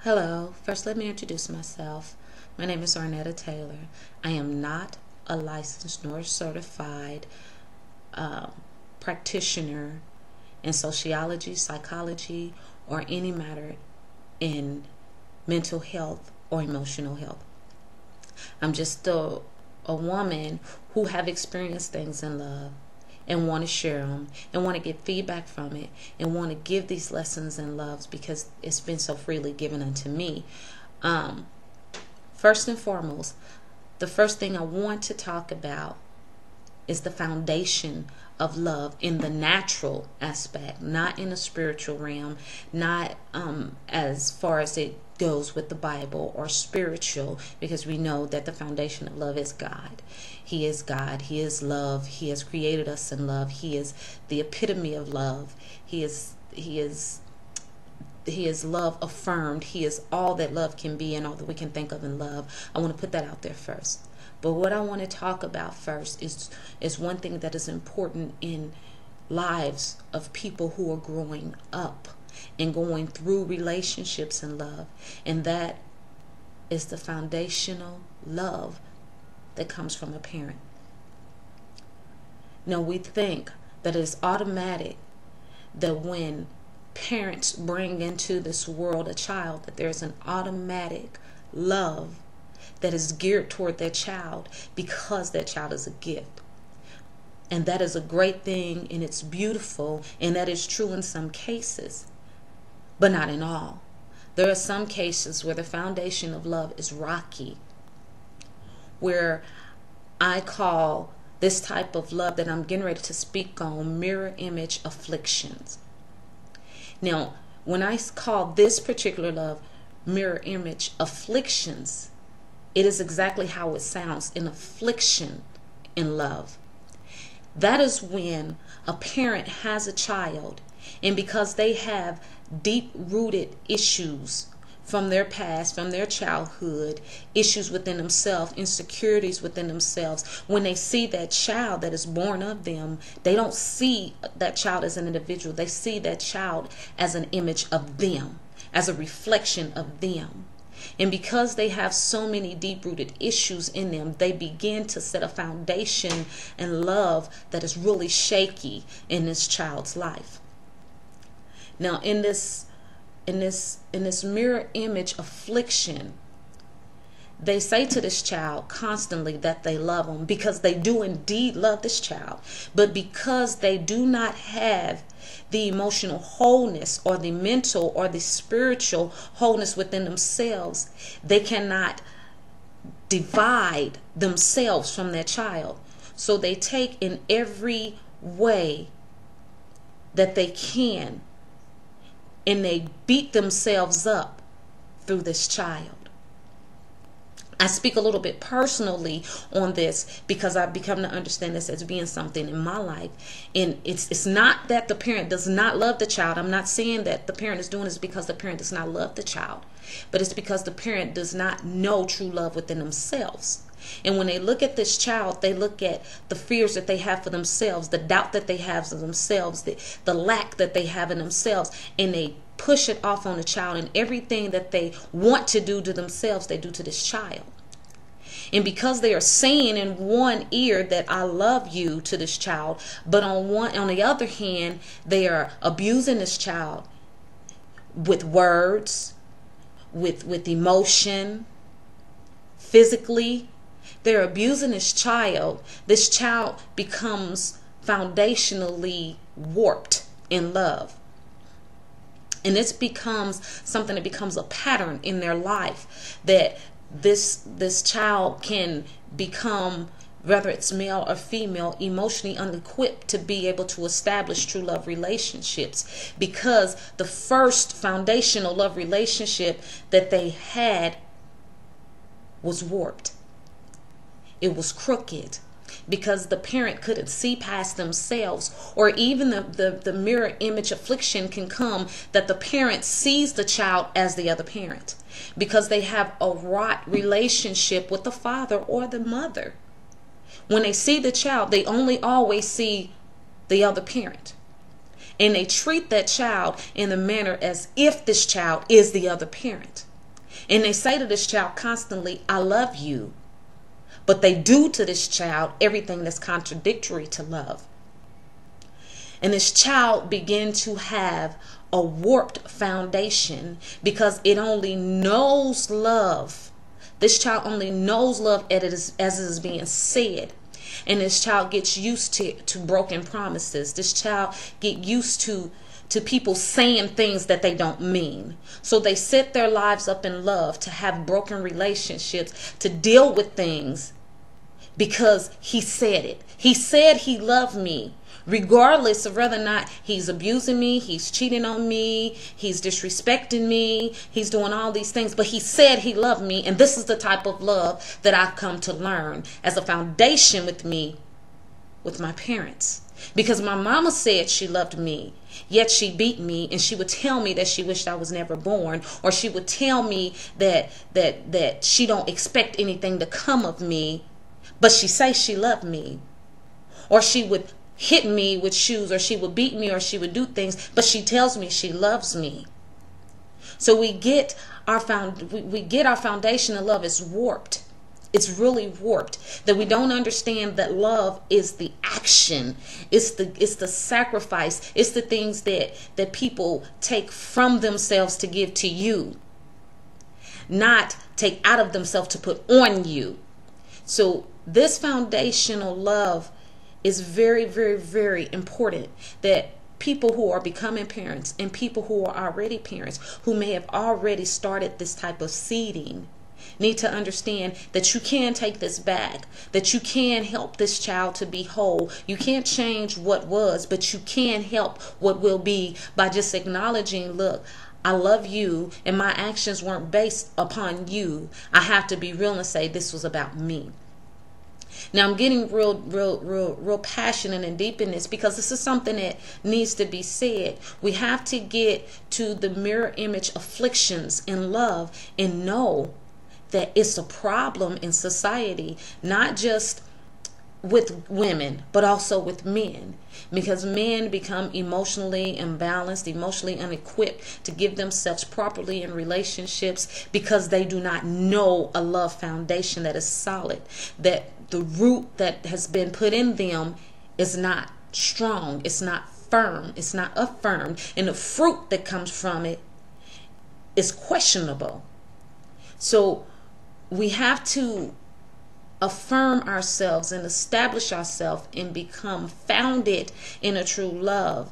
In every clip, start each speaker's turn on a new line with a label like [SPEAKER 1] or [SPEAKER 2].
[SPEAKER 1] Hello, first let me introduce myself. My name is Arnetta Taylor. I am not a licensed nor certified practitioner in sociology, psychology, or any matter in mental health or emotional health. I'm just a woman who have experienced things in love and want to share them and want to get feedback from it and want to give these lessons in love because it's been so freely given unto me. First and foremost, the first thing I want to talk about is the foundation of love in the natural aspect, not in the spiritual realm, not as far as it goes with the Bible or spiritual, because we know that the foundation of love is God. He is God. He is love. He has created us in love. He is the epitome of love. He is love affirmed. He is all that love can be and all that we can think of in love. I want to put that out there first. But what I want to talk about first is one thing that is important in lives of people who are growing up and going through relationships in love, and that is the foundational love that comes from a parent. Now, we think that it's automatic that when parents bring into this world a child, that there's an automatic love that is geared toward that child because that child is a gift. And that is a great thing, and it's beautiful, and that is true in some cases, but not in all. There are some cases where the foundation of love is rocky, where I call this type of love that I'm getting ready to speak on mirror image afflictions. Now, when I call this particular love mirror image afflictions, it is exactly how it sounds, an affliction in love. That is when a parent has a child, and because they have deep-rooted issues from their past, from their childhood, issues within themselves, insecurities within themselves, when they see that child that is born of them, they don't see that child as an individual. They see that child as an image of them, as a reflection of them. And because they have so many deep-rooted issues in them, they begin to set a foundation and love that is really shaky in this child's life. Now, in this mirror image affliction, they say to this child constantly that they love them because they do indeed love this child. But because they do not have the emotional wholeness or the mental or the spiritual wholeness within themselves, they cannot divide themselves from their child. So they take in every way that they can, and they beat themselves up through this child. I speak a little bit personally on this because I've become to understand this as being something in my life. And it's not that the parent does not love the child. I'm not saying that the parent is doing this because the parent does not love the child, but it's because the parent does not know true love within themselves. And when they look at this child, they look at the fears that they have for themselves, the doubt that they have for themselves, the lack that they have in themselves, and they push it off on the child, and everything that they want to do to themselves, they do to this child. And because they are saying in one ear that I love you to this child, but on the other hand, they are abusing this child with words, with emotion, physically. They're abusing this child. This child becomes foundationally warped in love. And this becomes something that becomes a pattern in their life, that this child can become, whether it's male or female, emotionally unequipped to be able to establish true love relationships, because the first foundational love relationship that they had was warped. It was crooked, because the parent couldn't see past themselves, or even the mirror image affliction can come that the parent sees the child as the other parent, because they have a rot relationship with the father or the mother. When they see the child, they only always see the other parent. And they treat that child in the manner as if this child is the other parent. And they say to this child constantly, I love you. But they do to this child everything that's contradictory to love. And this child begin to have a warped foundation because it only knows love. This child only knows love as it is being said. And this child gets used to broken promises. This child get used to people saying things that they don't mean. So they set their lives up in love to have broken relationships, to deal with things because he said it. He said he loved me, regardless of whether or not he's abusing me, he's cheating on me, he's disrespecting me, he's doing all these things. But he said he loved me, and this is the type of love that I've come to learn as a foundation with me, with my parents. Because my mama said she loved me, yet she beat me, and she would tell me that she wished I was never born, or she would tell me that she don't expect anything to come of me, but she say she loved me. Or she would hit me with shoes, or she would beat me, or she would do things, but she tells me she loves me. So we get our foundation of love is warped. It's really warped, that we don't understand that love is the action. It's the sacrifice. It's the things that people take from themselves to give to you, not take out of themselves to put on you. So this foundational love is very, very, very important, that people who are becoming parents and people who are already parents, who may have already started this type of seeding, need to understand that you can take this back, that you can help this child to be whole. You can't change what was, but you can help what will be by just acknowledging, look, I love you, and my actions weren't based upon you. I have to be real and say this was about me. Now I'm getting real passionate and deep in this because this is something that needs to be said. We have to get to the mirror image afflictions in love and know that it's a problem in society, not just with women, but also with men, because men become emotionally imbalanced, emotionally unequipped to give themselves properly in relationships because they do not know a love foundation that is solid, that the root that has been put in them is not strong, it's not firm, it's not affirmed, and the fruit that comes from it is questionable. So we have to affirm ourselves and establish ourselves and become founded in a true love.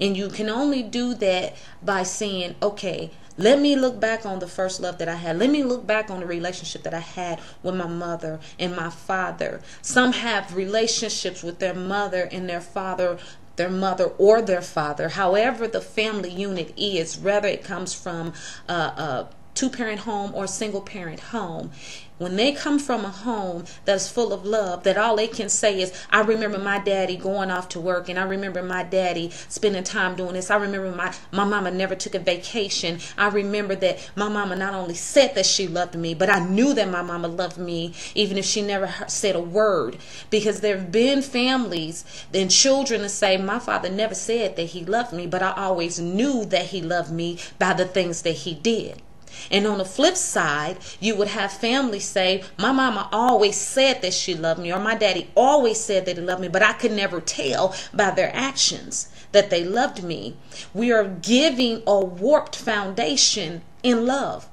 [SPEAKER 1] And you can only do that by saying, okay, let me look back on the first love that I had. Let me look back on the relationship that I had with my mother and my father. Some have relationships with their mother and their father, their mother or their father, however the family unit is, whether it comes from a two-parent home or single-parent home. When they come from a home that's full of love, that all they can say is, I remember my daddy going off to work, and I remember my daddy spending time doing this. I remember my mama never took a vacation. I remember that my mama not only said that she loved me, but I knew that my mama loved me, even if she never said a word. Because there have been families and children that say, my father never said that he loved me, but I always knew that he loved me by the things that he did. And on the flip side, you would have families say, my mama always said that she loved me, or my daddy always said that he loved me, but I could never tell by their actions that they loved me. We are giving a warped foundation in love.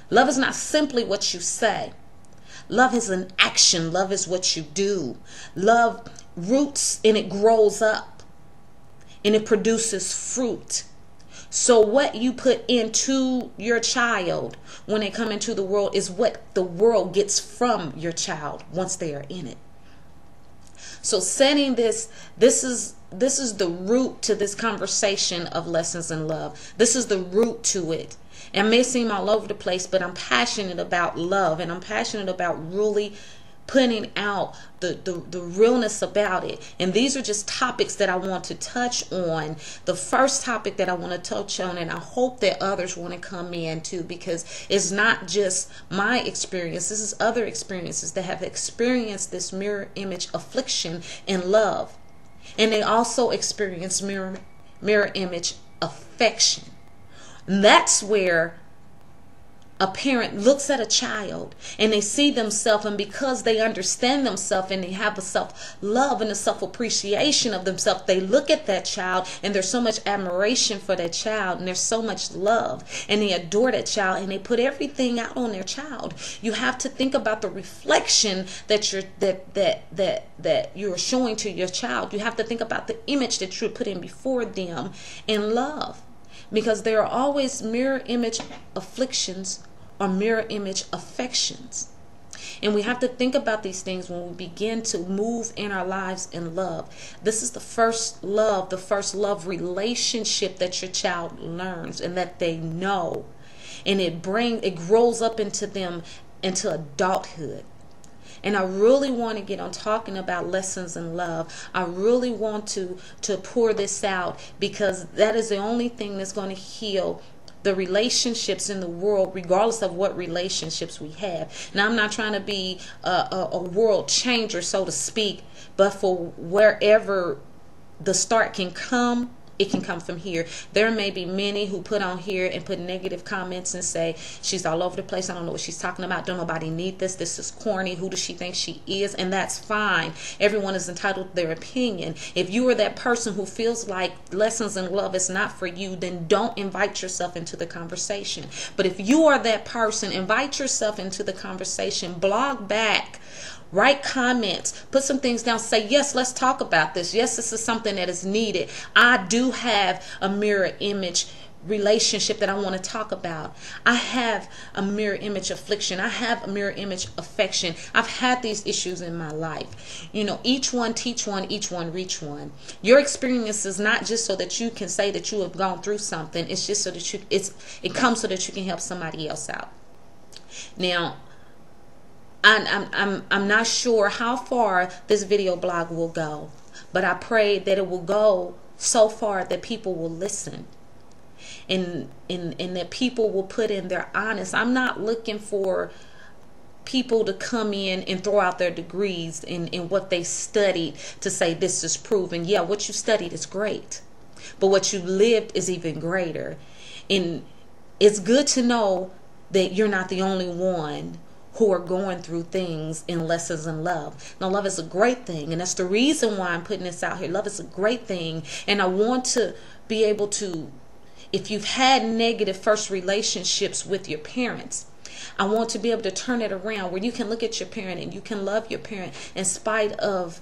[SPEAKER 1] Love is not simply what you say. Love is an action. Love is what you do. Love roots and it grows up and it produces fruit. So what you put into your child when they come into the world is what the world gets from your child once they are in it. So setting this is the root to this conversation of lessons in love. This is the root to it. It may seem all over the place, but I'm passionate about love, and I'm passionate about really putting out the realness about it. And these are just topics that I want to touch on. The first topic that I want to touch on, and I hope that others want to come in too, because it's not just my experience. This is other experiences that have experienced this mirror image affliction in love. And they also experience mirror image affection. And that's where a parent looks at a child and they see themselves, and because they understand themselves and they have a self-love and a self-appreciation of themselves, they look at that child and there's so much admiration for that child and there's so much love and they adore that child and they put everything out on their child. You have to think about the reflection that you're showing to your child. You have to think about the image that you're putting before them in love, because there are always mirror image afflictions or mirror image affections. And we have to think about these things when we begin to move in our lives in love. This is the first love relationship that your child learns and that they know. And it grows up into them into adulthood. And I really want to get on talking about lessons in love. I really want to pour this out, because that is the only thing that's going to heal the relationships in the world, regardless of what relationships we have. Now, I'm not trying to be a world changer, so to speak, but for wherever the start can come, it can come from here. There may be many who put on here and put negative comments and say, she's all over the place, I don't know what she's talking about, don't nobody need this is corny, who does she think she is? And that's fine. Everyone is entitled to their opinion. If you are that person who feels like lessons in love is not for you, then don't invite yourself into the conversation. But if you are that person, invite yourself into the conversation. Blog back, write comments, put some things down, say, yes, let's talk about this. Yes, this is something that is needed. I do have a mirror image relationship that I want to talk about. I have a mirror image affliction. I have a mirror image affection. I've had these issues in my life. You know, each one teach one, each one reach one. Your experience is not just so that you can say that you have gone through something. It's just so that it comes so that you can help somebody else out. Now, I'm not sure how far this video blog will go, but I pray that it will go so far that people will listen, and that people will put in their honest. I'm not looking for people to come in and throw out their degrees in what they studied to say this is proven. Yeah, what you studied is great, but what you lived is even greater. And it's good to know that you're not the only one who are going through things in lessons in love. Now, love is a great thing, and that's the reason why I'm putting this out here. Love is a great thing, and I want to be able to, if you've had negative first relationships with your parents, I want to be able to turn it around where you can look at your parent and you can love your parent in spite of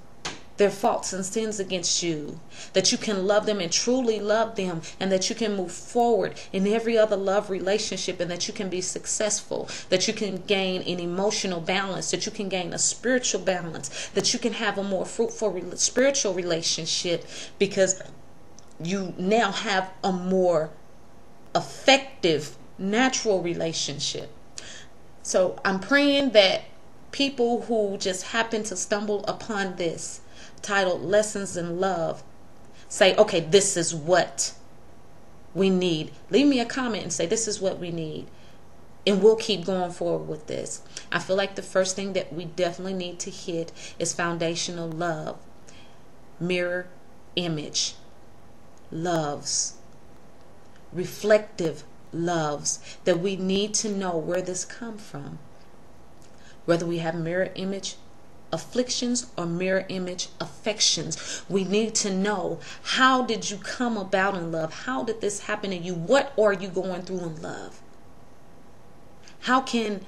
[SPEAKER 1] their faults and sins against you, that you can love them and truly love them, and that you can move forward in every other love relationship, and that you can be successful, that you can gain an emotional balance, that you can gain a spiritual balance, that you can have a more fruitful spiritual relationship, because you now have a more effective natural relationship. So I'm praying that people who just happen to stumble upon this titled Lessons in Love say, okay, this is what we need. Leave me a comment and say, this is what we need, and we'll keep going forward with this. I feel like the first thing that we definitely need to hit is foundational love, mirror image loves, reflective loves, that we need to know where this comes from. Whether we have mirror image afflictions or mirror image affections, we need to know, how did you come about in love? How did this happen to you? What are you going through in love? How can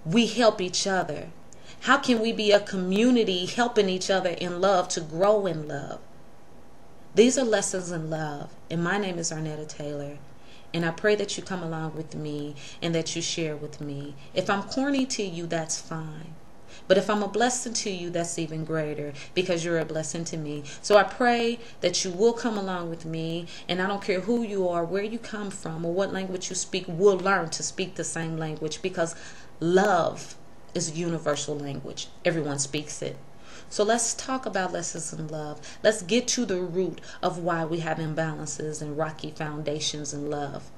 [SPEAKER 1] we help each other? How can we be a community helping each other in love to grow in love? These are lessons in love, and my name is Arnetta Taylor, and I pray that you come along with me and that you share with me. If I'm corny to you, that's fine. But if I'm a blessing to you, that's even greater, because you're a blessing to me. So I pray that you will come along with me, and I don't care who you are, where you come from, or what language you speak, we'll learn to speak the same language, because love is a universal language. Everyone speaks it. So let's talk about lessons in love. Let's get to the root of why we have imbalances and rocky foundations in love.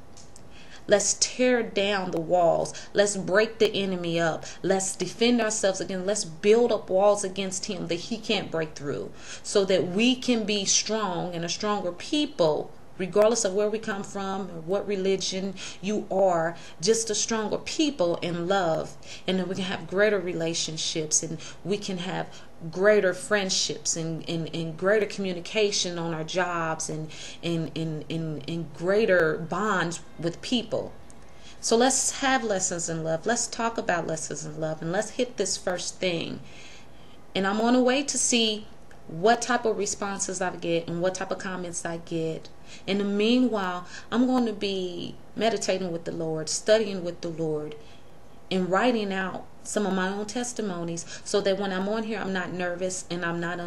[SPEAKER 1] Let's tear down the walls. Let's break the enemy up. Let's defend ourselves again. Let's build up walls against him that he can't break through, so that we can be strong and a stronger people regardless of where we come from or what religion you are, just a stronger people in love. And then we can have greater relationships, and we can have greater friendships, and greater communication on our jobs, and in greater bonds with people. So let's have lessons in love. Let's talk about lessons in love, and let's hit this first thing. And I'm on a way to see what type of responses I get and what type of comments I get. In the meanwhile, I'm going to be meditating with the Lord, studying with the Lord, and writing out some of my own testimonies, so that when I'm on here, I'm not nervous, and I'm not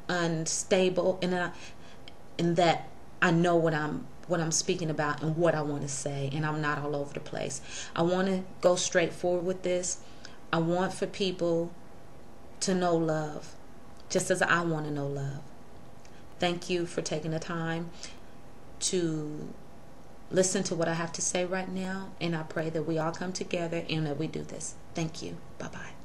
[SPEAKER 1] unstable, and that I know what I'm speaking about and what I want to say, and I'm not all over the place. I want to go straight forward with this. I want for people to know love, just as I want to know love. Thank you for taking the time to listen to what I have to say right now, and I pray that we all come together and that we do this. Thank you. Bye-bye.